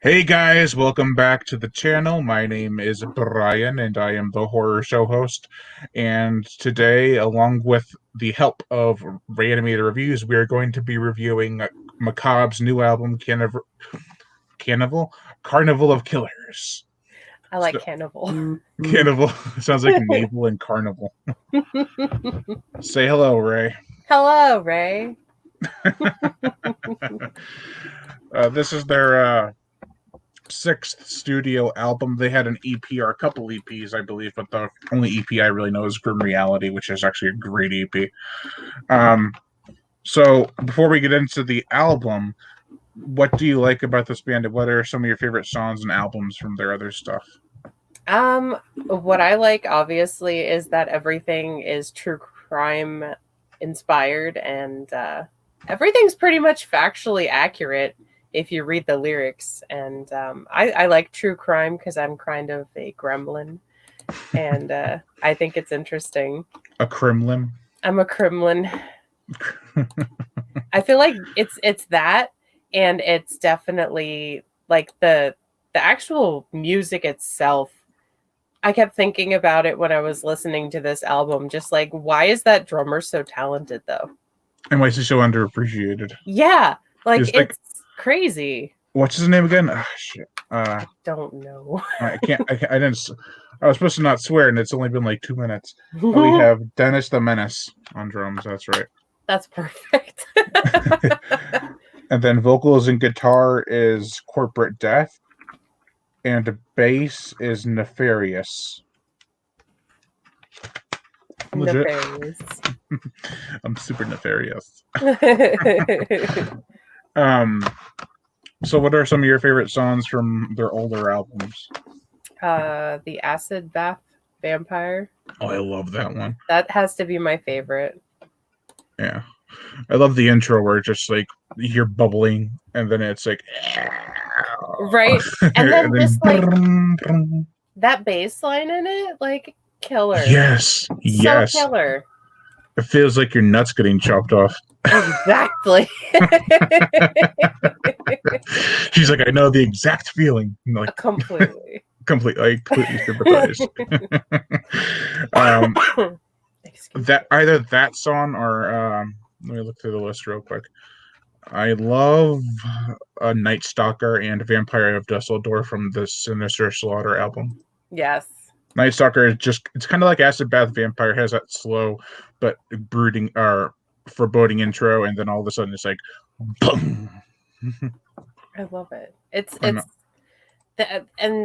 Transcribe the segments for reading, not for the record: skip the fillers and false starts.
Hey guys, welcome back to the channel. My name is Brian and I am the horror show host. And today, along with the help of Rayanimator Reviews, we are going to be reviewing Macabre's new album, Carnival of Killers. I like So, Carnival. Carnival sounds like navel and carnival. Say hello, Ray. Hello, Ray. This is their sixth studio album. They had an EP or a couple EPs, I believe, but the only EP I really know is Grim Reality, which is actually a great EP. So before we get into the album, what do you like about this band? What are some of your favorite songs and albums from their other stuff? What I like obviously is that everything is true crime inspired and everything's pretty much factually accurate if you read the lyrics. And I like true crime because I'm kind of a gremlin, and I think it's interesting. A Kremlin? I'm a gremlin. I feel like it's that, and it's definitely like the actual music itself. I kept thinking about it when I was listening to this album, just like, why is that drummer so talented though? And why is he so underappreciated? Yeah, like It's it's crazy. What's his name again? Oh, shit. I don't know. I can't. I didn't. I was supposed to not swear, and it's only been like 2 minutes. We have Dennis the Menace on drums. That's right. That's perfect. And then vocals and guitar is Corporate Death, and bass is Nefarious. Nefarious. I'm super nefarious. So what are some of your favorite songs from their older albums? The Acid Bath Vampire. Oh, I love that one. That has to be my favorite. Yeah. I love the intro where it's just like you're bubbling and then it's like right. And then just like brum, brum. that bass line in it, like killer. Yes. Yes. So killer. It feels like your nuts getting chopped off. Exactly. She's like, I know the exact feeling. I'm like, completely. I completely sympathize. That either that song or let me look through the list real quick. I love Night Stalker and Vampire of Dusseldorf from the Sinister Slaughter album. Yes. Night Stalker is it's kind of like Acid Bath Vampire. It has that slow but brooding or foreboding intro, and then all of a sudden it's like boom. I love it. It's and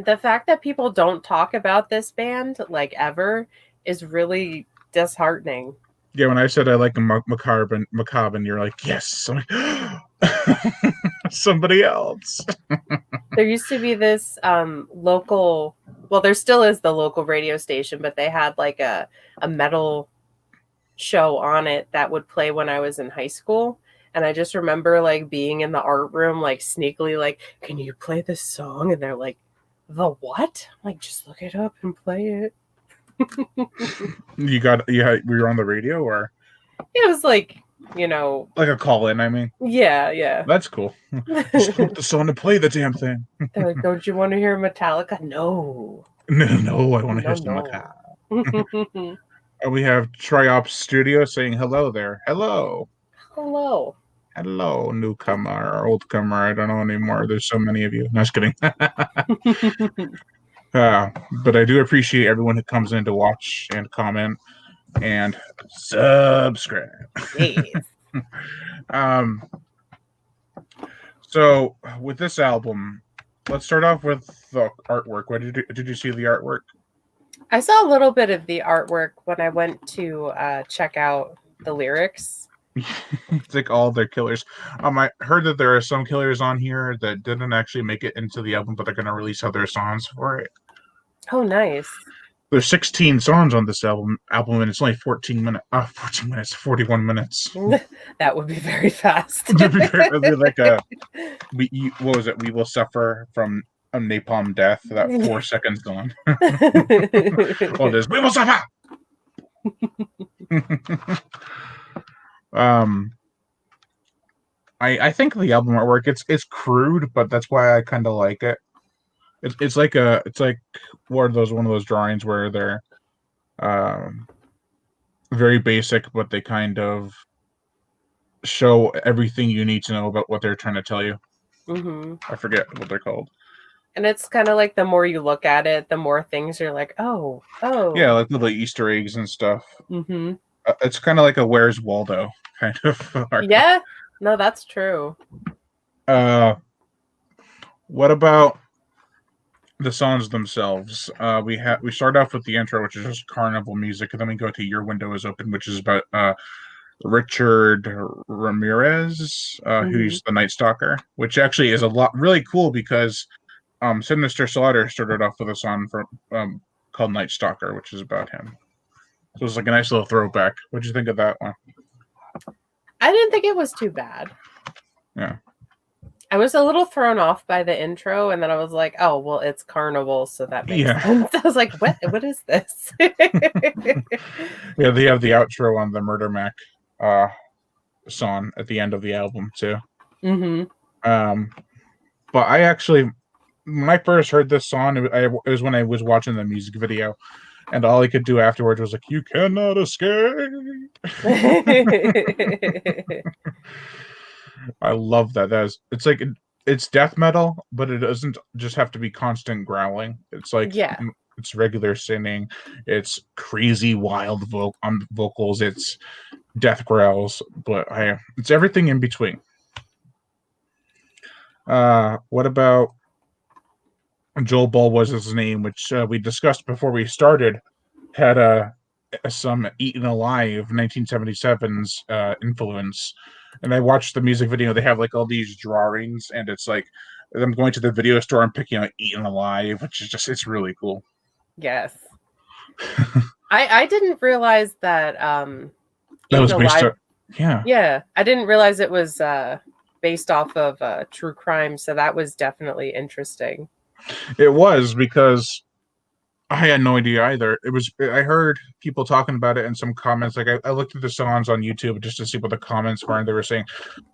the fact that people don't talk about this band like ever is really disheartening. Yeah, when I said I like Macabre, and you're like, yes. I'm like, somebody else. There used to be this local, well, there still is the local radio station, but they had like a metal show on it that would play when I was in high school. And I just remember like being in the art room, like sneakily, like, can you play this song? And they're like, the what? I'm like, just look it up and play it. We were on the radio, or it was like, like a call in. I mean, yeah, that's cool. Just put the song to play the damn thing. They're like, don't you want to hear Metallica? No, I want to hear some Macabre. We have Triops Studio saying hello there. Hello, newcomer or oldcomer. I don't know anymore. There's so many of you. No, just kidding. But I do appreciate everyone who comes in to watch and comment and subscribe. Yes. So with this album, let's start off with the artwork. What did you see the artwork? I saw a little bit of the artwork when I went to check out the lyrics. It's like all their killers. I heard that there are some killers on here that didn't actually make it into the album, but they're going to release other songs for it. Oh, nice. There's 16 songs on this album, and it's only 41 minutes. That would be very fast. It'd be like what was it? We Will Suffer from a Napalm Death. That 4 seconds gone. Oh, there's We Will Suffer. I think the album artwork it's crude, but that's why I kind of like it. It's like one of those drawings where they're um, very basic, but they kind of show everything you need to know about what they're trying to tell you. Mm-hmm. I forget what they're called. And it's kind of like the more you look at it, the more things you're like, oh. Yeah, like little Easter eggs and stuff. Mm-hmm. It's kind of like a Where's Waldo kind of art. Yeah, no, that's true. What about the songs themselves? We start off with the intro, which is just carnival music, and then we go to Your Window Is Open, which is about Richard Ramirez, Mm-hmm. who's the Night Stalker, which actually is really cool because Sinister Slaughter started off with a song called Night Stalker, which is about him. So it's like a nice little throwback. What'd you think of that one? I didn't think it was too bad. Yeah. I was a little thrown off by the intro, and then I was like, "Oh, well, it's Carnival, so that makes sense." I was like, "What? What is this?" Yeah, they have the outro on the Murder Mac song at the end of the album too. Mm-hmm. But I actually, when I first heard this song, it was when I was watching the music video, and all I could do afterwards was like, "You cannot escape." I love that. It's death metal, but it doesn't just have to be constant growling. It's like Yeah. it's regular singing. It's crazy wild vocals. It's death growls, but it's everything in between. What about Joel Ball was his name, which we discussed before we started, had some Eaten Alive 1977's influence. And I watched the music video. They have like all these drawings, and it's like them going to the video store and picking out Eaten Alive, which is it's really cool. Yes. I didn't realize that that was based Alive, yeah. Yeah, I didn't realize it was based off of true crime, so that was definitely interesting. It was because I had no idea either. I heard people talking about it in some comments. Like I looked at the songs on YouTube just to see what the comments were, and they were saying,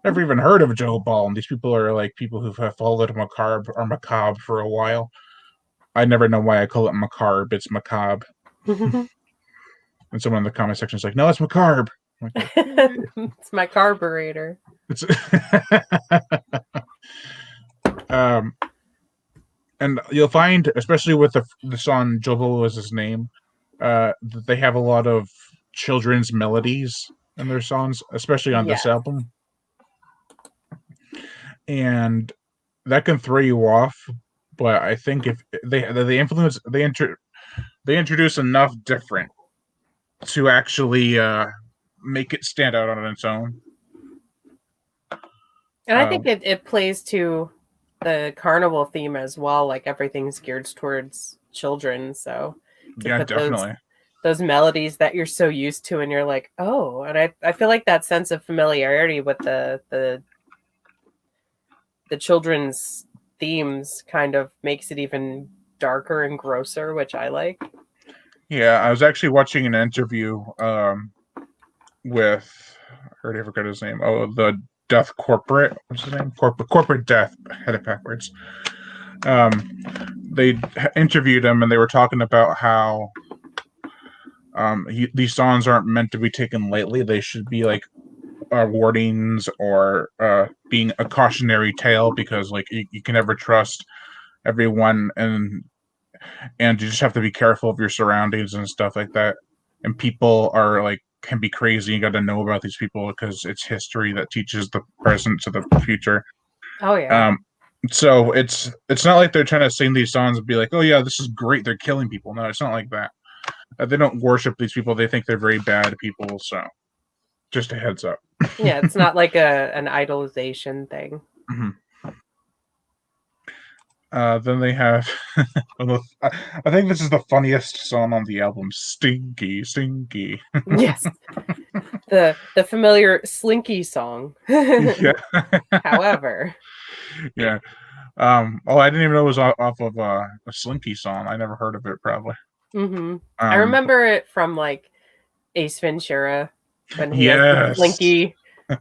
"Never even heard of Joe Ball." And these people are like people who have followed Macabre for a while. I never know why I call it Macabre. It's Macabre. And someone in the comment section is like, "No, it's Macabre." Like, it's my carburetor. It's and you'll find, especially with the song "Jovo" is his name, that they have a lot of children's melodies in their songs, especially on this album, and that can throw you off. But I think if they introduce enough different to actually make it stand out on its own. And I think it plays to the carnival theme as well. Like everything's geared towards children, so yeah, definitely those melodies that you're so used to, and you're like, oh. And I feel like that sense of familiarity with the children's themes kind of makes it even darker and grosser, which I like. Yeah, I was actually watching an interview with, I already forgot his name. Oh, the Death Corporate. What's his name? Corporate Death. Had it backwards. They interviewed him, and they were talking about how these songs aren't meant to be taken lightly. They should be like warnings or being a cautionary tale, because like you can never trust everyone, and you just have to be careful of your surroundings and stuff like that. And people are like can be crazy. You got to know about these people because it's history that teaches the present to the future. Oh yeah. So it's not like they're trying to sing these songs and be like, oh yeah, this is great, they're killing people. No, it's not like that. They don't worship these people. They think they're very bad people. So just a heads up. Yeah, it's not like an idolization thing. Mm-hmm. Then they have, I think this is the funniest song on the album, "Stinky, Stinky." Yes, the familiar Slinky song. Yeah. However. Yeah. I didn't even know it was off of a Slinky song. I never heard of it, probably. Mm-hmm. I remember it from like Ace Ventura when he has the Slinky.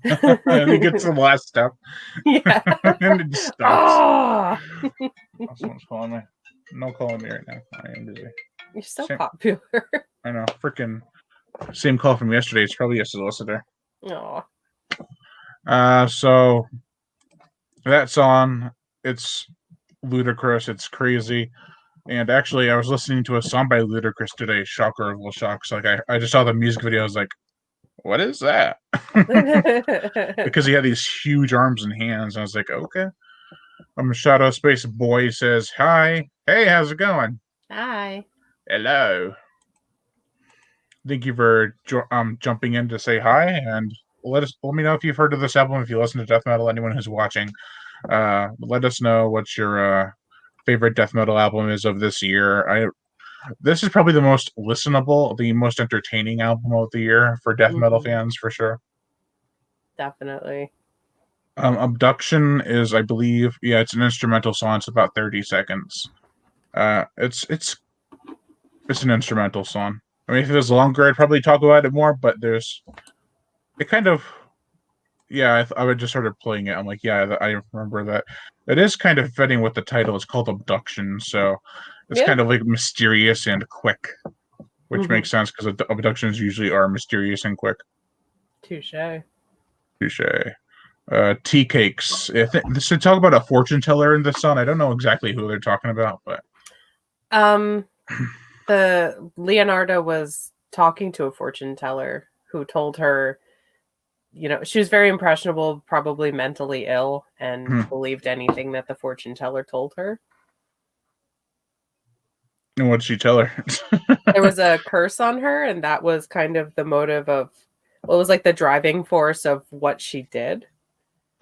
And he gets to the last step. Yeah. And it just stops. Oh, Someone's calling me. No calling me right now. I am busy. you're so popular. I know. Freaking same call from yesterday. It's probably a solicitor. Oh. So that song, it's ludicrous. It's crazy. And actually, I was listening to a song by Ludacris today. Shocker of all shocks. Like I just saw the music video. I was like, "What is that?" Because he had these huge arms and hands. And I was like, "Okay." Shadow Space Boy says, "Hi, hey, how's it going?" Hi. Hello. Thank you for jumping in to say hi, and let me know if you've heard of this album. If you listen to death metal, anyone who's watching, let us know what your favorite death metal album is of this year. This is probably the most listenable, the most entertaining album of the year for death metal fans, for sure. Definitely. Abduction is, I believe, it's an instrumental song. It's about 30 seconds. It's an instrumental song. I mean, if it was longer, I'd probably talk about it more. But it kind of, I would just started playing it. I'm like, I remember that. It is kind of fitting with the title. It's called Abduction, so it's kind of like mysterious and quick, which makes sense because abductions usually are mysterious and quick. Touche. Tea cakes. This should talk about a fortune teller in this song. I don't know exactly who they're talking about, but the Leonardo was talking to a fortune teller who told her, she was very impressionable, probably mentally ill, and believed anything that the fortune teller told her. And what did she tell her? There was a curse on her, and that was kind of the motive of, it was like the driving force of what she did.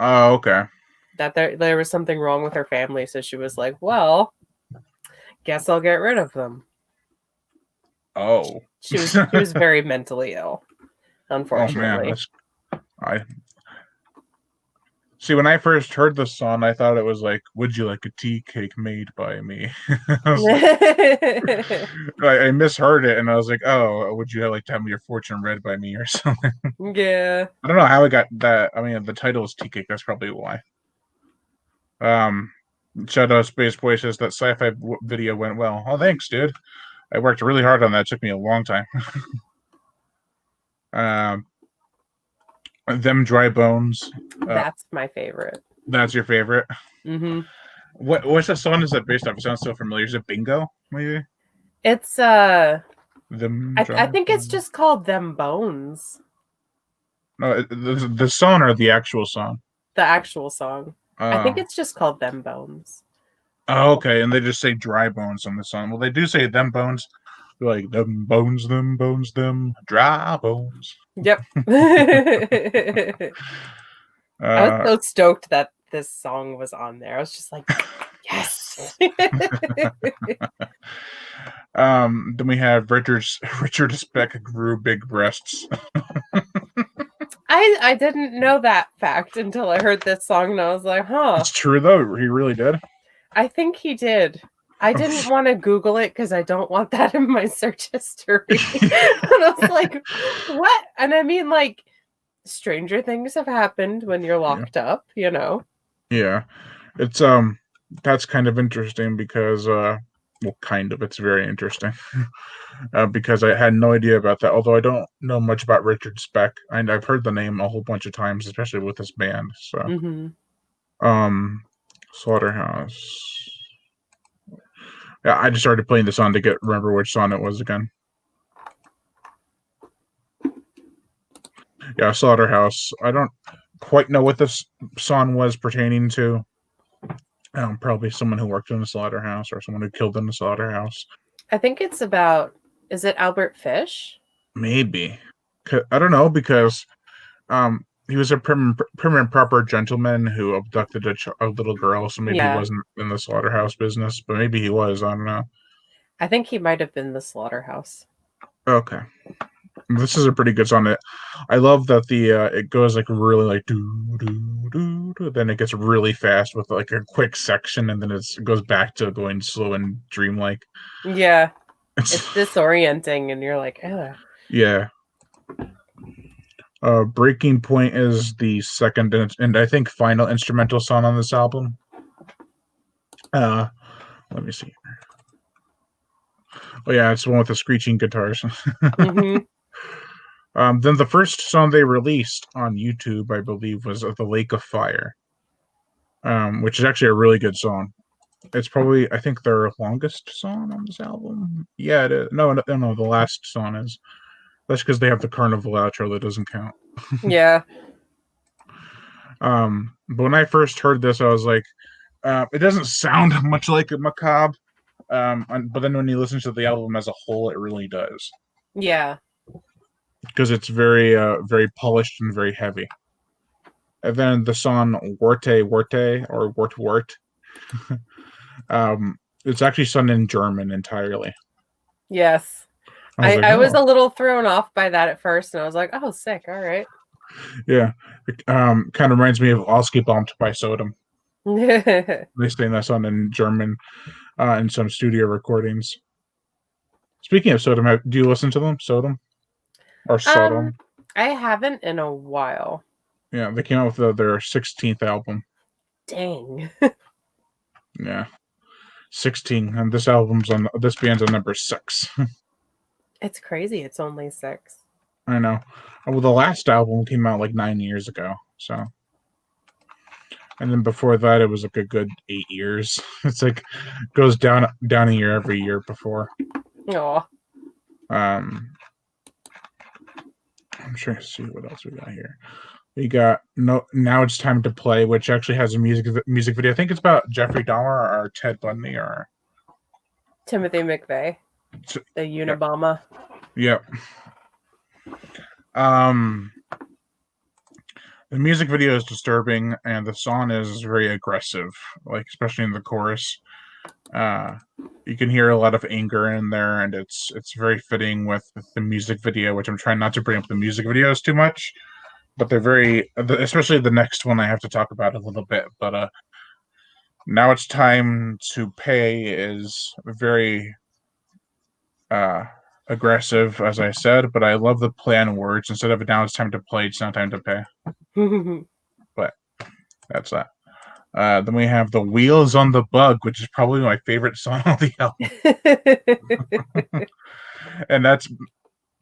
Oh, okay. That there was something wrong with her family, so she was like, well, guess I'll get rid of them. Oh. She was very mentally ill, unfortunately. Oh man, See, when I first heard the song, I thought it was like, "Would you like a tea cake made by me?" I misheard it, and I was like, "Oh, would you like to have your fortune read by me or something?" Yeah. I don't know how I got that. I mean, the title is tea cake. That's probably why. Shadow Space Boy says that sci-fi video went well. Oh, thanks, dude. I worked really hard on that. It took me a long time. Them Dry Bones. That's my favorite. That's your favorite? Mm-hmm. What's the song is that based off? It sounds so familiar. Is it Bingo, maybe? It's Them I think it's just called Them Bones. No, the song or the actual song? The actual song. I think it's just called Them Bones. Oh, okay. And they just say dry bones on the song. Well, they do say them bones. They're like them bones, dry bones. Yep. I was so stoked that this song was on there. I was just like, yes. Then we have Richard Speck grew big breasts. I didn't know that fact until I heard this song, and I was like, huh. It's true though. He really did. I think he did. I didn't want to Google it because I don't want that in my search history. And I was like, what? And I mean, like, stranger things have happened when you're locked up, Yeah. It's that's kind of interesting because it's very interesting. Because I had no idea about that. Although I don't know much about Richard Speck, and I've heard the name a whole bunch of times, especially with this band. So, Slaughterhouse. Yeah, I just started playing the song to remember which song it was again. Yeah, Slaughterhouse. I don't quite know what this song was pertaining to. Probably someone who worked in the slaughterhouse or someone who killed in the slaughterhouse. I think it's about, is it Albert Fish? Maybe. I don't know, because he was a prim and proper gentleman who abducted a little girl, so maybe he wasn't in the slaughterhouse business, but maybe he was. I don't know. I think he might have been the slaughterhouse. Okay. This is a pretty good song. I love that it goes like really like do do do do, then it gets really fast with like a quick section, and then it goes back to going slow and dreamlike. Yeah, it's disorienting, and you're like, ugh. Yeah. Breaking Point is the second and I think final instrumental song on this album. Let me see. Oh yeah, it's the one with the screeching guitars. Mm-hmm. Then the first song they released on YouTube, I believe, was "The Lake of Fire," which is actually a really good song. It's probably, I think, their longest song on this album. Yeah, it is. No, the last song is. That's because they have the Carnival outro that doesn't count. Yeah. But when I first heard this, I was like, it doesn't sound much like a Macabre. But then when you listen to the album as a whole, it really does. Yeah. Because it's very, very polished and very heavy. And then the song "Worte Worte" or "Wort Wort," it's actually sung in German entirely. Yes. I was a little thrown off by that at first, and I was like, "Oh, sick! All right." Yeah, kind of reminds me of "Ausgebombt" by Sodom. They sing that song in German in some studio recordings. Speaking of Sodom, do you listen to them? Sodom or Sodom? I haven't in a while. Yeah, they came out with their 16th album. Dang. Yeah, 16, and this band's on number 6. It's crazy. It's only 6. I know. Well, the last album came out like 9 years ago, so. And then before that, it was like a good 8 years. It's like goes down a year every year before. Oh. I'm trying to see what else we got here. We got Now It's Time to Play, which actually has a music video. I think it's about Jeffrey Dahmer or Ted Bundy or Timothy McVeigh, the Unabomber. Yep. The music video is disturbing, and the song is very aggressive, like especially in the chorus. You can hear a lot of anger in there, and it's very fitting with the music video, which I'm trying not to bring up the music videos too much, but they're very, especially the next one I have to talk about a little bit. But Now It's Time to Pay is very aggressive, as I said, but I love the play on words. Instead of "now it's time to play," it's "now time to pay." But that's that. Then we have "The Wheels on the Bug," which is probably my favorite song on the album. And that's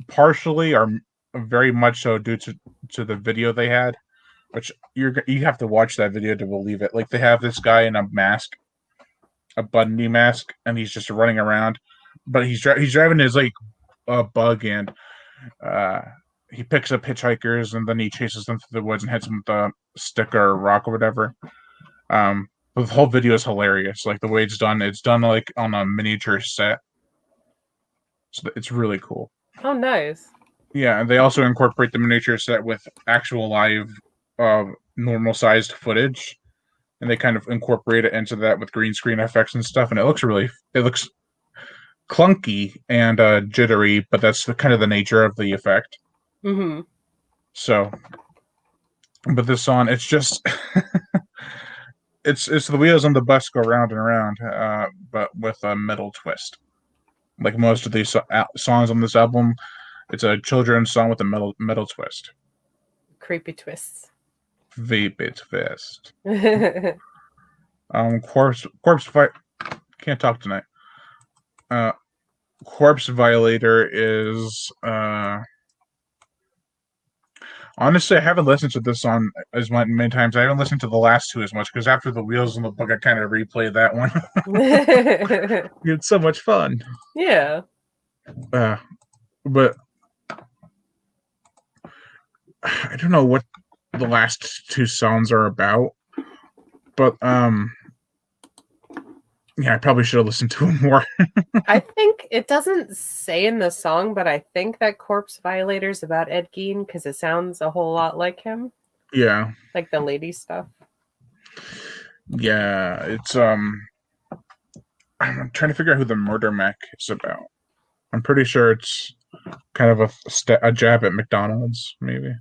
partially or very much so due to the video they had, which you have to watch that video to believe it. Like, they have this guy in a mask, a Bundy mask, and he's just running around, but he's driving his like bug, and he picks up hitchhikers, and then he chases them through the woods and hits them with a stick or a rock or whatever. But the whole video is hilarious. Like, the way it's done like on a miniature set, so it's really cool. Oh, nice. Yeah, and they also incorporate the miniature set with actual live, normal sized footage, and they kind of incorporate it into that with green screen effects and stuff, and it looks clunky and jittery, but that's kind of the nature of the effect. Mm-hmm. So, but this song, it's just it's the wheels on the bus go round and around, but with a metal twist. Like most of these songs on this album, it's a children's song with a metal twist. Creepy twists. Creepy twist. Corpse fight. Can't talk tonight. Corpse Violator is honestly, I haven't listened to this song as many times. I haven't listened to the last two as much because after the Wheels on the Bug, I kind of replayed that one. We had so much fun. Yeah. But I don't know what the last two songs are about. But yeah, I probably should have listened to them more. I think it doesn't say in the song, but I think that Corpse Violator is about Ed Gein because it sounds a whole lot like him. Yeah. Like the lady stuff. Yeah, it's I'm trying to figure out who the murder mech is about. I'm pretty sure it's kind of a jab at McDonald's, maybe.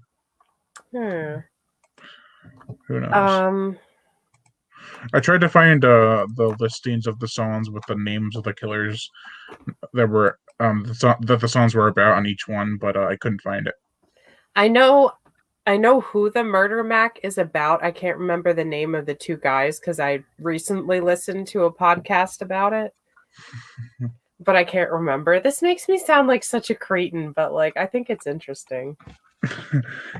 Who knows? I tried to find the listings of the songs with the names of the killers that were that the songs were about on each one, but I couldn't find it. I know I know who the Murder Mac is about. I can't remember the name of the two guys because I recently listened to a podcast about it, but I can't remember. This makes me sound like such a cretin, but like I think it's interesting.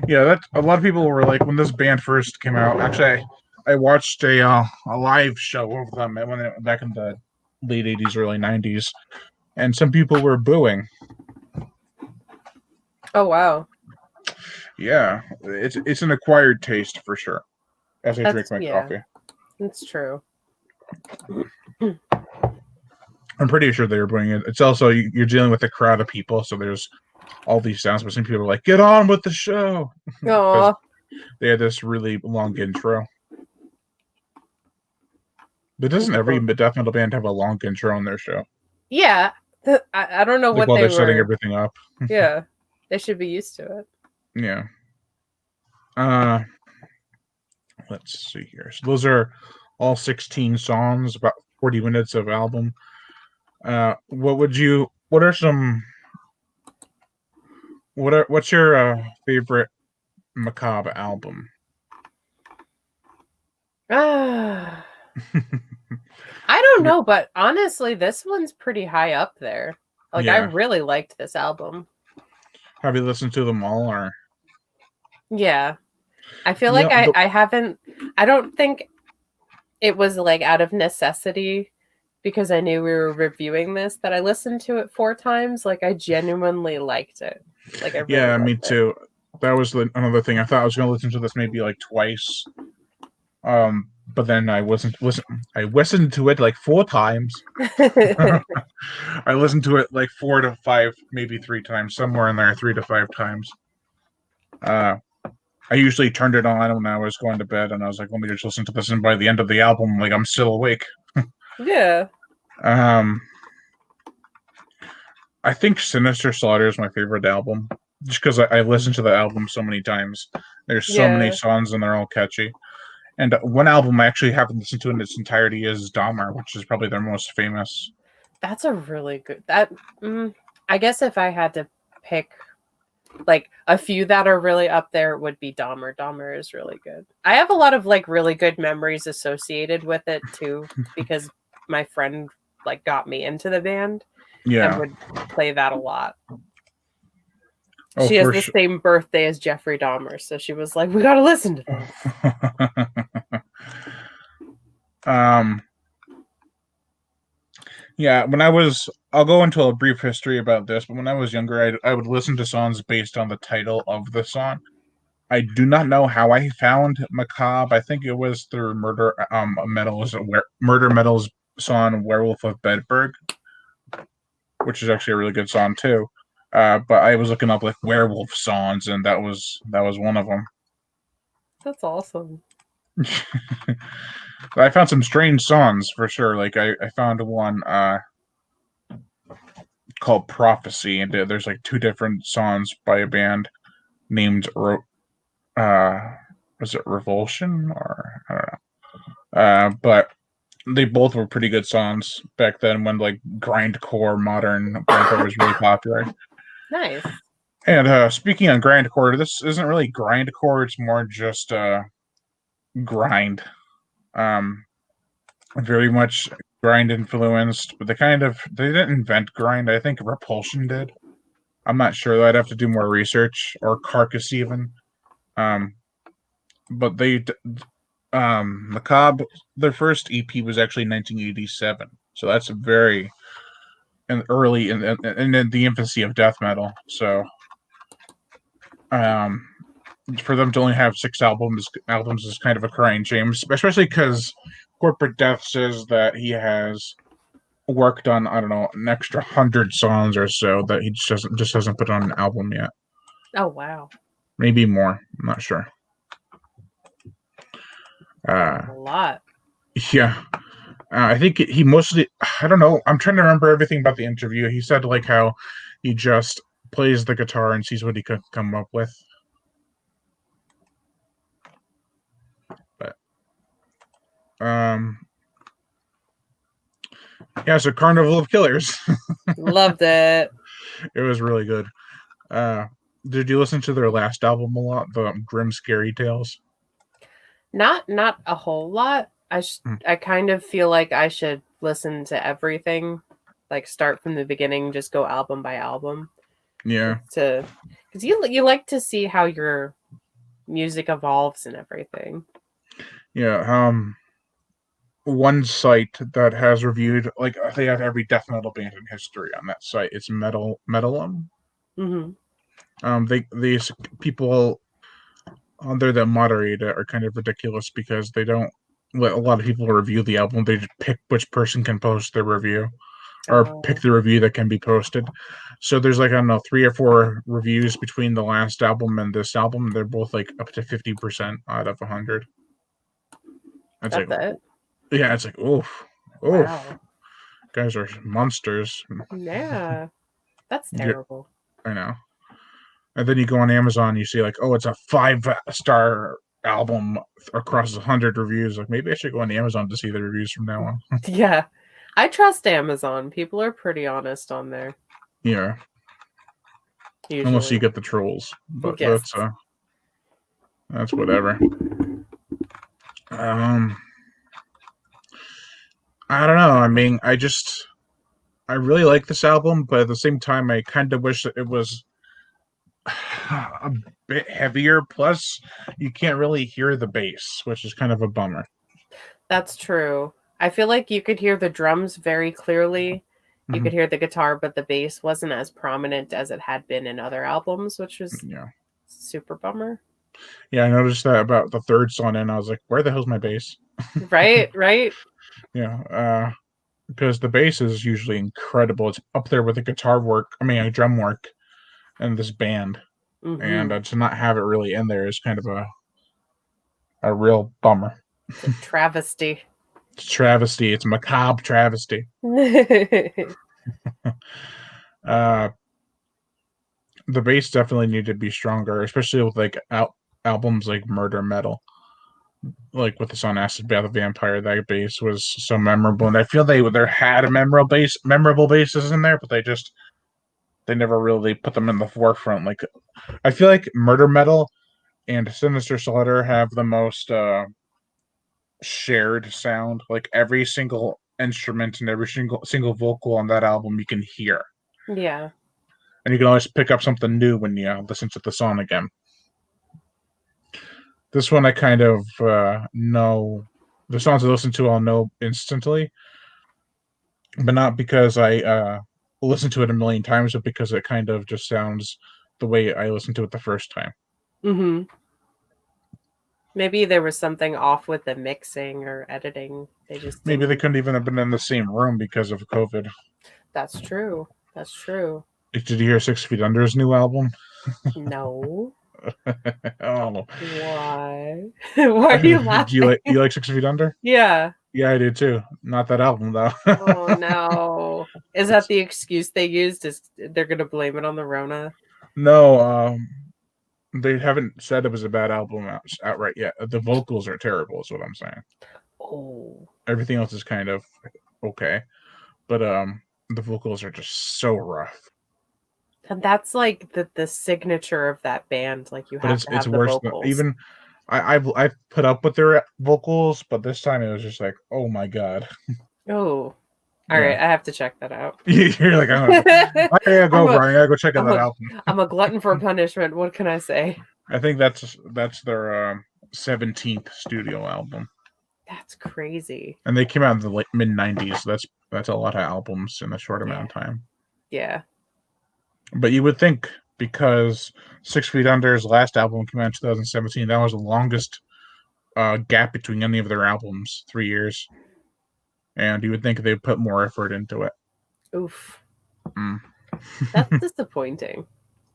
Yeah, that a lot of people were like when this band first came out. Actually, I watched a live show of them back in the late '80s, early '90s, and some people were booing. Oh wow. Yeah, it's an acquired taste for sure. As I drink my coffee, That's true. I'm pretty sure they were booing it. It's also you're dealing with a crowd of people, so there's all these sounds, but some people are like, "Get on with the show," because they had this really long intro. But doesn't every death metal band have a long intro on their show? Yeah, I don't know like what they're setting everything up. Yeah, they should be used to it. Yeah. Let's see here. So those are all 16 songs, about 40 minutes of album. What's your favorite Macabre album? I don't know, but honestly, this one's pretty high up there. Like, I really liked this album. Have you listened to them all, or? Yeah. I feel like I haven't, I don't think it was like out of necessity because I knew we were reviewing this that I listened to it 4 times. Like, I genuinely liked it. Like, I really me too. That was another thing. I thought I was going to listen to this maybe like twice. But then I listened to it like 4 times. I listened to it like 4 to 5, maybe 3 times, somewhere in there, 3 to 5 times. I usually turned it on when I was going to bed, and I was like, let me just listen to this, and by the end of the album, like, I'm still awake. Yeah. I think Sinister Slaughter is my favorite album, just because I listened to the album so many times. There's so many songs, and they're all catchy. And one album I actually haven't listened to in its entirety is Dahmer, which is probably their most famous. That's a really good... I guess if I had to pick like a few that are really up there would be Dahmer. Dahmer is really good. I have a lot of like really good memories associated with it too, because my friend like got me into the band and would play that a lot. She has the same birthday as Jeffrey Dahmer, so she was like, we got to listen to this. Yeah, I'll go into a brief history about this, but when I was younger, I would listen to songs based on the title of the song. I do not know how I found Macabre. I think it was through Murder Metal's song "Werewolf of Bedburg," which is actually a really good song too. But I was looking up like werewolf songs, and that was one of them. That's awesome. I found some strange songs for sure. Like I found one called Prophecy, and there's like 2 different songs by a band named was it Revulsion, or I don't know. But they both were pretty good songs back then when like grindcore, modern grindcore was really popular. Nice. And speaking on grindcore, this isn't really grindcore, it's more just grind. Very much grind influenced, but they didn't invent grind. I think Repulsion did. I'm not sure. I'd have to do more research, or Carcass even. But Macabre, their first EP was actually 1987, so that's very early in the infancy of death metal. So, for them to only have 6 albums is kind of a crying shame, especially because Corporate Death says that he has worked on, I don't know, an extra 100 songs or so that he just hasn't put on an album yet. Oh wow. Maybe more. I'm not sure. A lot. Yeah. I think he mostly, I don't know, I'm trying to remember everything about the interview. He said like how he just plays the guitar and sees what he could come up with. But yeah, so Carnival of Killers. Loved it. It was really good. Did you listen to their last album a lot, the Grim Scary Tales? Not a whole lot. I kind of feel like I should listen to everything, like start from the beginning, just go album by album. Yeah, Because you like to see how your music evolves and everything. yeah. One site that has reviewed, like, they have every death metal band in history on that site. It's Metalum. Mm-hmm. These people on there that moderate it are kind of ridiculous because they don't let a lot of people review the album. They just pick which person can post their review, or pick the review that can be posted. So there's like, I don't know, 3 or 4 reviews between the last album and this album. They're both like up to 50% out of 100. It's That's like, it. yeah, it's like, oof, Wow. guys are monsters. Yeah. That's Yeah, terrible. I know. And then you go on Amazon, and you see like, oh, it's a 5-star album across 100 reviews. Like, maybe I should go on Amazon to see the reviews from now on. Yeah. I trust Amazon. People are pretty honest on there. Yeah, unless you Usually. get the trolls, but Yes. that's whatever. I don't know. I mean, I really like this album, but at the same time, I kind of wish that it was a bit heavier. Plus, you can't really hear the bass, which is kind of a bummer. That's true. I feel like you could hear the drums very clearly. You could hear the guitar, but the bass wasn't as prominent as it had been in other albums, which was super bummer. Yeah, I noticed that about the third song, and I was like, "Where the hell's my bass?" Right. Yeah, because the bass is usually incredible. It's up there with the guitar work. I mean, drum work, and this band, and to not have it really in there is kind of a real bummer. It's a travesty. It's travesty. It's macabre travesty. The bass definitely needed to be stronger, especially with like albums like Murder Metal, like with the song "Acid Bath Vampire." That bass was so memorable, and I feel they had a memorable basses in there, but they never really put them in the forefront. Like, I feel like Murder Metal and Sinister Slaughter have the most shared sound. Like, every single instrument and every single vocal on that album you can hear. Yeah. And you can always pick up something new when you listen to the song again. This one I kind of know. The songs I listen to I'll know instantly, but not because I listen to it a million times, but because it kind of just sounds the way I listened to it the first time. Mm-hmm. Maybe there was something off with the mixing or editing. Maybe they couldn't even have been in the same room because of COVID. That's true. Did you hear 6 Feet Under's new album? No. Oh. Why? Why are you laughing? Do you like 6 Feet Under? Yeah. Yeah, I do too. Not that album though. Oh no. Is that the excuse they used? Is they're gonna blame it on the Rona? No, they haven't said it was a bad album outright yet. The vocals are terrible, is what I'm saying. Oh. Everything else is kind of okay, but the vocals are just so rough. And that's like the signature of that band. Like you But have to have it's the worse vocals. than even I've put up with their vocals, but this time it was just like, oh my god. Oh. All right, I have to check that out. You're like, I gotta go, Brian. I gotta go check out that album. I'm a glutton for punishment. What can I say? I think that's their 17th studio album. That's crazy. And they came out in the mid '90s. So that's a lot of albums in a short amount of time. Yeah. But you would think, because 6 Feet Under's last album came out in 2017, that was the longest gap between any of their albums, 3 years. And you would think they'd put more effort into it. Oof. That's disappointing.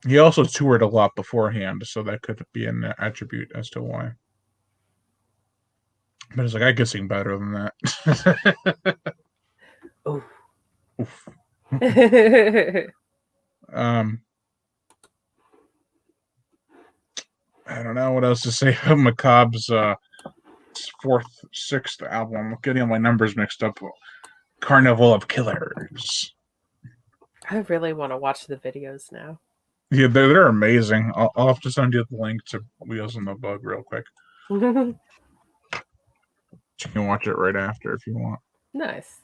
He also toured a lot beforehand, so that could be an attribute as to why. But it's like, I could sing better than that. Oof. Oof. I don't know what else to say about Macabre's 6th album. I'm getting all my numbers mixed up. Carnival of Killers. I really want to watch the videos now. Yeah, they're amazing. I'll have to send you the link to Wheels on the Bug real quick. You can watch it right after if you want. Nice.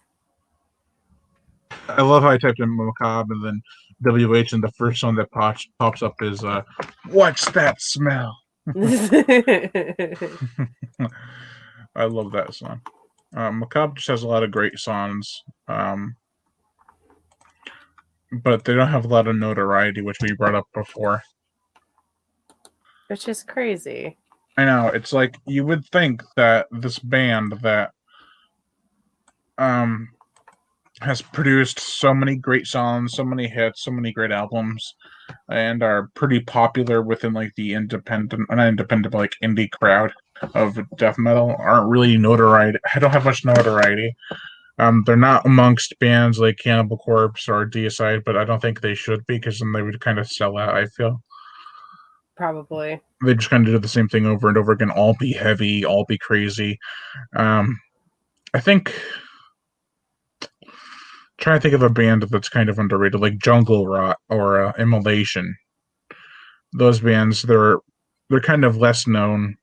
I love how I typed in Macabre and then WH, and the first song that pops up is "What's That Smell?" I love that song. Macabre just has a lot of great songs, but they don't have a lot of notoriety, which we brought up before. Which is crazy. I know, it's like you would think that this band that has produced so many great songs, so many hits, so many great albums, and are pretty popular within like the not independent, but like indie crowd of death metal, aren't really notoriety. I don't have much notoriety. They're not amongst bands like Cannibal Corpse or Deicide, but I don't think they should be because then they would kind of sell out. I feel Probably. they just kind of do the same thing over and over again. All be heavy, all be crazy. I think trying to think of a band that's kind of underrated, like Jungle Rot or Immolation. Those bands, they're kind of less known.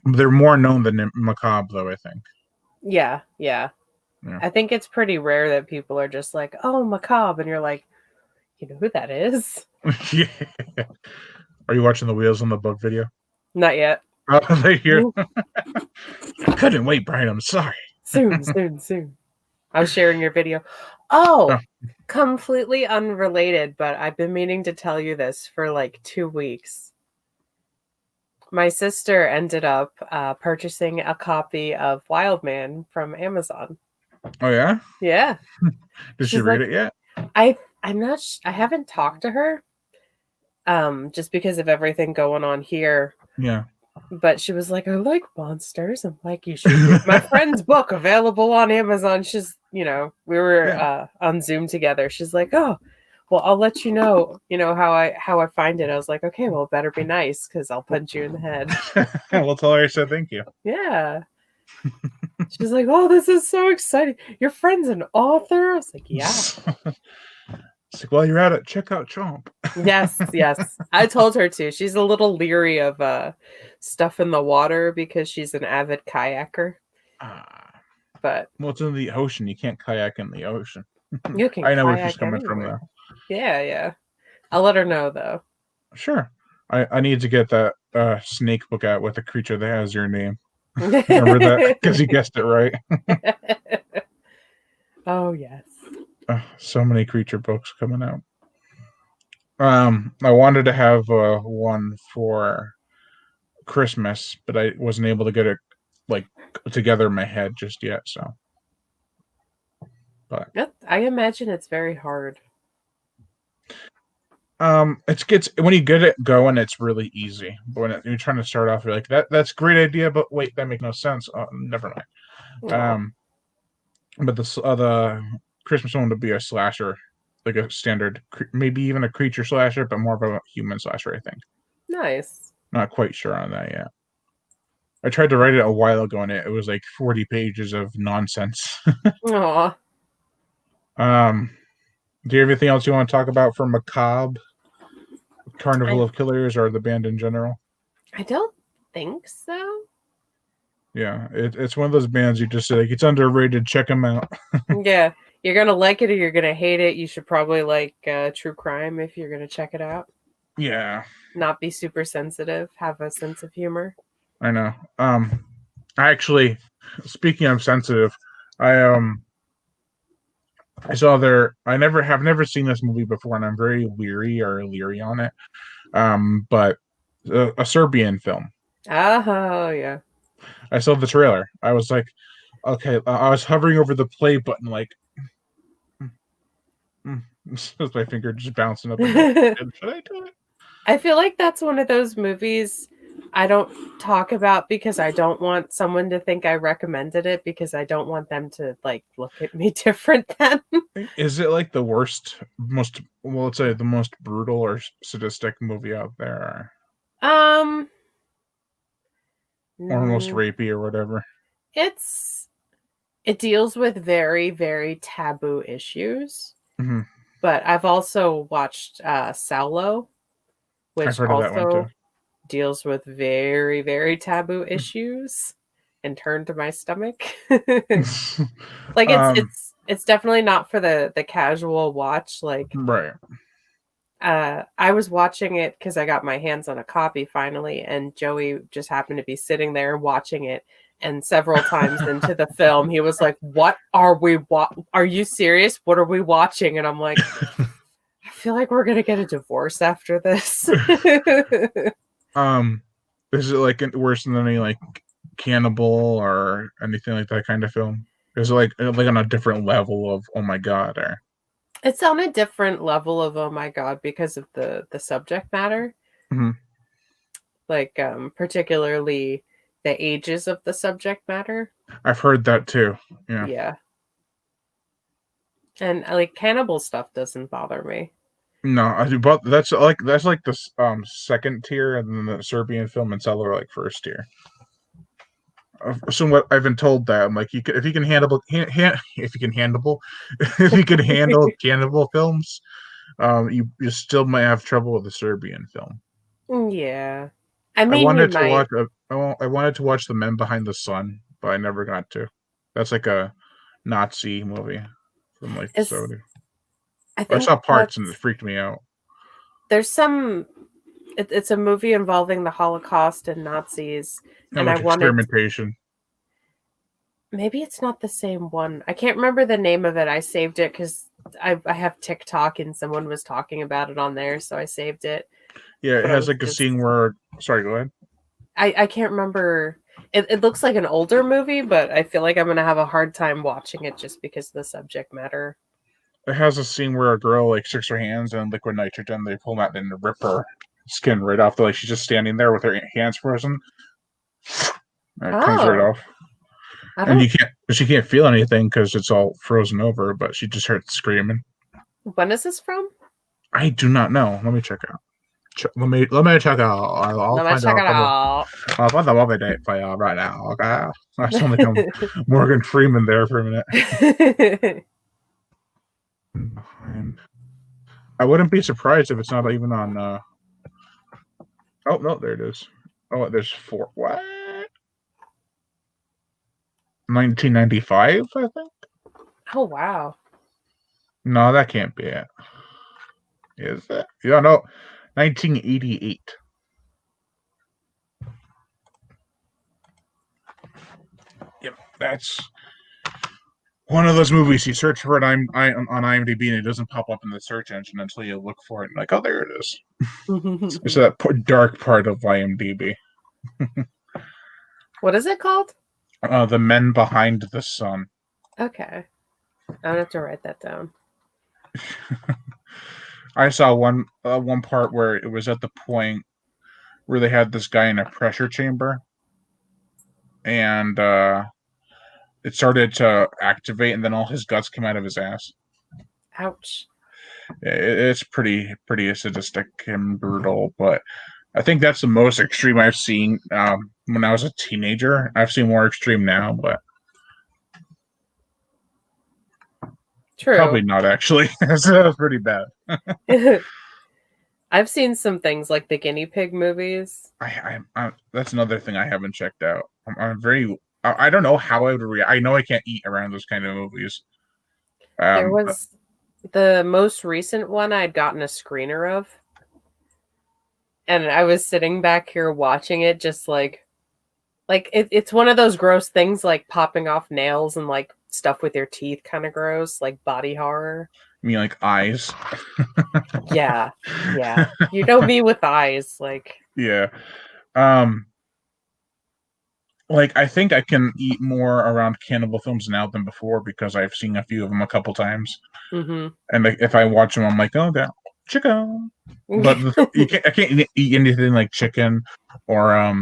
They're more known than Macabre, though. I think. Yeah. Yeah. I think it's pretty rare that people are just like, "Oh, Macabre," and you're like, "You know who that is?" Yeah. Are you watching the Wheels on the Bug video? Not yet. Oh, they here. I couldn't wait, Brian. I'm sorry. Soon. I was sharing your video. Oh, Oh. completely unrelated, but I've been meaning to tell you this for like 2 weeks. My sister ended up purchasing a copy of Wildman from Amazon. Oh yeah. Yeah. Did she She's read like, it yet? I'm not. I haven't talked to her, just because of everything going on here. Yeah. But she was like, "I like monsters." I'm like, "You should read my friend's book, available on Amazon." She's, we were Yeah. on Zoom together. She's like, "Oh, well, I'll let you know, how I find it." I was like, "Okay, well, it better be nice because I'll punch you in the head." We'll tell her I said thank you. Yeah. She's like, "Oh, this is so exciting. Your friend's an author?" I was like, "Yeah." It's like, while you're at it, check out Chomp. Yes. I told her to. She's a little leery of stuff in the water because she's an avid kayaker. But Well, it's in the ocean. You can't kayak in the ocean. you can I know where she's kayak coming from, anywhere. though. Yeah. I'll let her know, though. Sure. I need to get that snake book out with a creature that has your name. Remember that? Because you guessed it right. Oh, yes. So many creature books coming out. I wanted to have one for Christmas, but I wasn't able to get it like together in my head just yet. So, but I imagine it's very hard. it gets when you get it going, it's really easy. But when you're trying to start off, you're like, that's a great idea, but wait, that makes no sense. Never mind. Aw. But the Christmas one would be a slasher, like a standard, maybe even a creature slasher, but more of a human slasher. I think. Nice. Not quite sure on that yet. I tried to write it a while ago, and it was like 40 pages of nonsense. Aw. Do you have anything else you want to talk about for Macabre, Carnival I, of Killers, or the band in general? I don't think so. Yeah, it's one of those bands you just say, like, it's underrated, check them out. Yeah. You're going to like it or you're going to hate it. You should probably like true crime if you're going to check it out. Yeah. Not be super sensitive. Have a sense of humor. I know. Actually, speaking of sensitive, I saw I have never seen this movie before, and I'm very leery on it. But a Serbian film. Oh, yeah. I saw the trailer. I was like, okay. I was hovering over the play button, like, with my finger just bouncing up and down. Should I do it? I feel like that's one of those movies I don't talk about because I don't want someone to think I recommended it because I don't want them to like look at me different then. Is it like the worst, let's say the most brutal or sadistic movie out there? Um Or most mm, rapey or whatever? it deals with very, very taboo issues. Mm-hmm. But I've also watched Saulo, I've which heard of that one too. also deals with very, very taboo issues and turned my stomach. Like it's definitely not for the casual watch. Like Right. I was watching it because I got my hands on a copy finally, and Joey just happened to be sitting there watching it. And several times into the film, he was like, "What are we? Are you serious? What are we watching?" And I'm like, "I feel like we're gonna get a divorce after this." Is it like worse than any like Cannibal or anything like that kind of film? Is it like on a different level of oh my god or? It's on a different level of oh my god because of the subject matter. Mm-hmm. Like particularly the ages of the subject matter. I've heard that too. Yeah. Yeah. And like cannibal stuff doesn't bother me. No, I do, but that's like the second tier, and then the Serbian film and Cellar are like first tier. So what I've been told that I'm like, if you can handle if you can handle if you can handle cannibal films, you still might have trouble with the Serbian film. Yeah. I I mean, you wanted to might. watch I wanted to watch The Men Behind the Sun, but I never got to. That's like a Nazi movie from like the It's 70s. I I think saw parts and it that's freaked me out. there's some it's a movie involving the Holocaust and Nazis, And and I like wanted experimentation. maybe it's not the same one. I can't remember the name of it. I saved it because I have TikTok and someone was talking about it on there, so I saved it. Yeah, it But I has was like a just scene where. Sorry, go ahead. I can't remember. It looks like an older movie, but I feel like I'm gonna have a hard time watching it just because of the subject matter. It has a scene where a girl like sticks her hands in liquid nitrogen. They pull them out and rip her skin right off. Like she's just standing there with her hands frozen. And it comes right Oh, off, I and don't. she can't feel anything because it's all frozen over. But she just starts screaming. When is this from? I do not know. Let me check out. Let me check out. I'll Let me find check out it a couple. out. I'll find the movie date for you right now. Okay. I sound like I'm Morgan Freeman there for a minute. I wouldn't be surprised if it's not even on. Oh no, there it is. Oh, there's four. What? 1995, I think. Oh wow. No, that can't be it. Is it? Yeah, no. 1988. Yep, that's one of those movies you search for it on IMDb and it doesn't pop up in the search engine until you look for it. And like, oh, there it is. It's that dark part of IMDb. What is it called? The Men Behind the Sun. Okay, I'm gonna have to write that down. I saw one part where it was at the point where they had this guy in a pressure chamber, and it started to activate, and then all his guts came out of his ass. Ouch. It's pretty sadistic and brutal, but I think that's the most extreme I've seen when I was a teenager. I've seen more extreme now, but True. probably not actually. That's pretty bad. I've seen some things like the guinea pig movies. I that's another thing I haven't checked out. I'm very. I don't know how I would react. I know I can't eat around those kind of movies. There was the most recent one I'd gotten a screener of. And I was sitting back here watching it just like it's one of those gross things like popping off nails and like stuff with your teeth kind of gross, like body horror. I mean, like eyes. Yeah. Yeah. You know me with eyes, like Yeah. Like I think I can eat more around cannibal films now than before because I've seen a few of them a couple times. mm-hmm. And like, if I watch them, I'm like, oh, God, chicken. But I can't eat anything like chicken or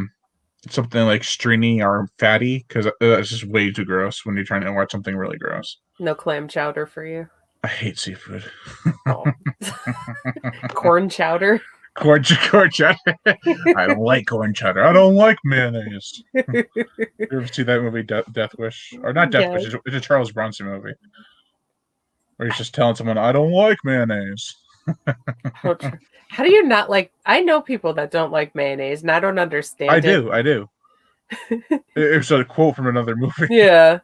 something like stringy or fatty because it's just way too gross when you're trying to watch something really gross. No clam chowder for you. I hate seafood. Oh. Corn chowder. Corn chowder. I don't like corn chowder. I don't like mayonnaise. You ever see that movie Death Wish? Or not Death Wish, it's a Charles Bronson movie. Or he's just telling someone, I don't like mayonnaise. How do you not like? I know people that don't like mayonnaise, and I don't understand I do. It was a quote from another movie. Yeah.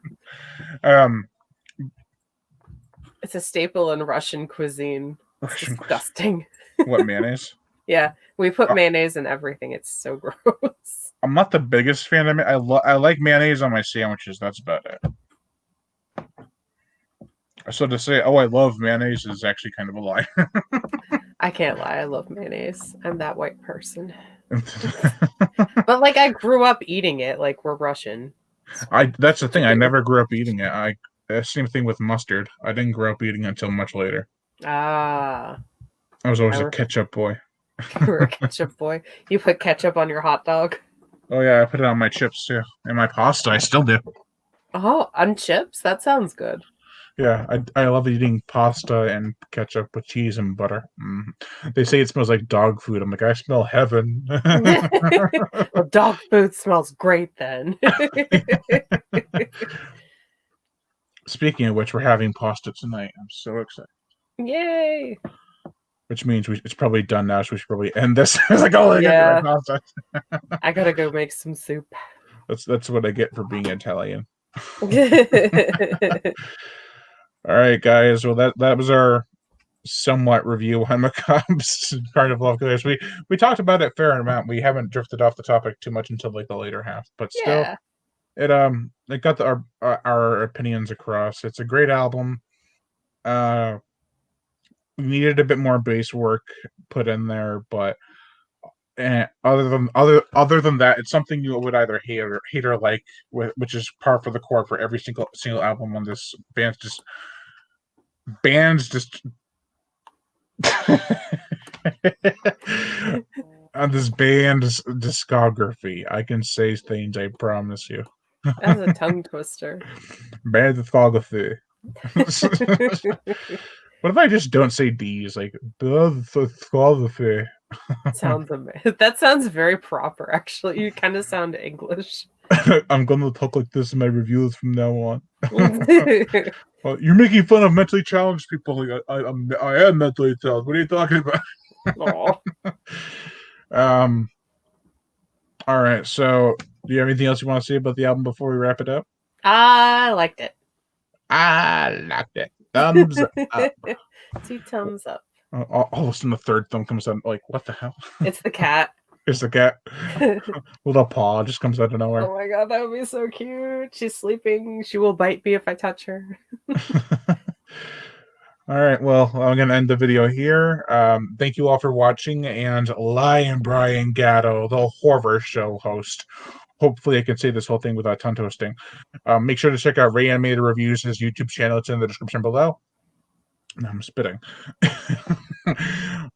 It's a staple in Russian cuisine. It's disgusting. What, mayonnaise? Yeah, we put mayonnaise in everything. It's so gross. I'm not the biggest fan of it. I like mayonnaise on my sandwiches. That's about it. So to say, oh, I love mayonnaise is actually kind of a lie. I can't lie. I love mayonnaise. I'm that white person. But like, I grew up eating it. Like, we're Russian. That's the thing. I never grew up eating it. Same thing with mustard. I didn't grow up eating it until much later. Ah. I was always a ketchup boy. You were a ketchup boy. You put ketchup on your hot dog? Oh yeah, I put it on my chips too. And my pasta, I still do. Oh, on chips? That sounds good. Yeah, I love eating pasta and ketchup with cheese and butter. They say it smells like dog food. I'm like, I smell heaven. Well, dog food smells great then. Speaking of which, we're having pasta tonight. I'm so excited. Yay! Which means it's probably done now, so we should probably end this. I was like, oh, yeah. I gotta get my pasta. I gotta go make some soup. That's what I get for being Italian. All right, guys. Well, that was our somewhat review on Macabre's Carnival of Ghosts. We talked about it a fair amount. We haven't drifted off the topic too much until like the later half, but still, it got our opinions across. It's a great album. We needed a bit more bass work put in there, but other than that, it's something you would either hate or like, which is par for the course for every single album on this band's on this band's discography. I can say things, I promise you. That's a tongue twister. Band discography. What if I just don't say D's? Like, discography. That sounds very proper, actually. You kind of sound English. I'm gonna talk like this in my reviews from now on. You're making fun of mentally challenged people. Like, I am mentally challenged. What are you talking about? All right. So, do you have anything else you want to say about the album before we wrap it up? I liked it. Thumbs up. 2 thumbs up. All of a sudden, the third thumb comes out. Like, what the hell? It's the cat. It's the cat. With a paw just comes out of nowhere. Oh my god, that would be so cute. She's sleeping. She will bite me if I touch her. All right. Well, I'm going to end the video here. Thank you all for watching. And Lion Brian Gatto, the horror show host. Hopefully I can say this whole thing without tongue toasting. Make sure to check out Rayanimator Reviews, his YouTube channel. It's in the description below. I'm spitting.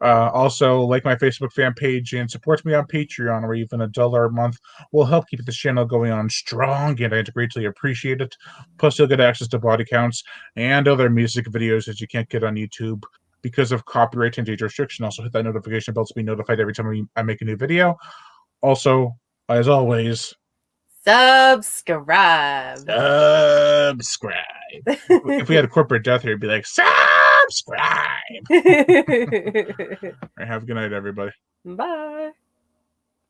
Also, like my Facebook fan page and support me on Patreon, where even $1 a month will help keep this channel going on strong, and I greatly appreciate it. Plus, you'll get access to body counts and other music videos that you can't get on YouTube because of copyright and age restriction. Also, hit that notification bell to be notified every time I make a new video. Also, as always, subscribe. If we had a corporate death here, it'd be like, subscribe. All right, have a good night, everybody. Bye.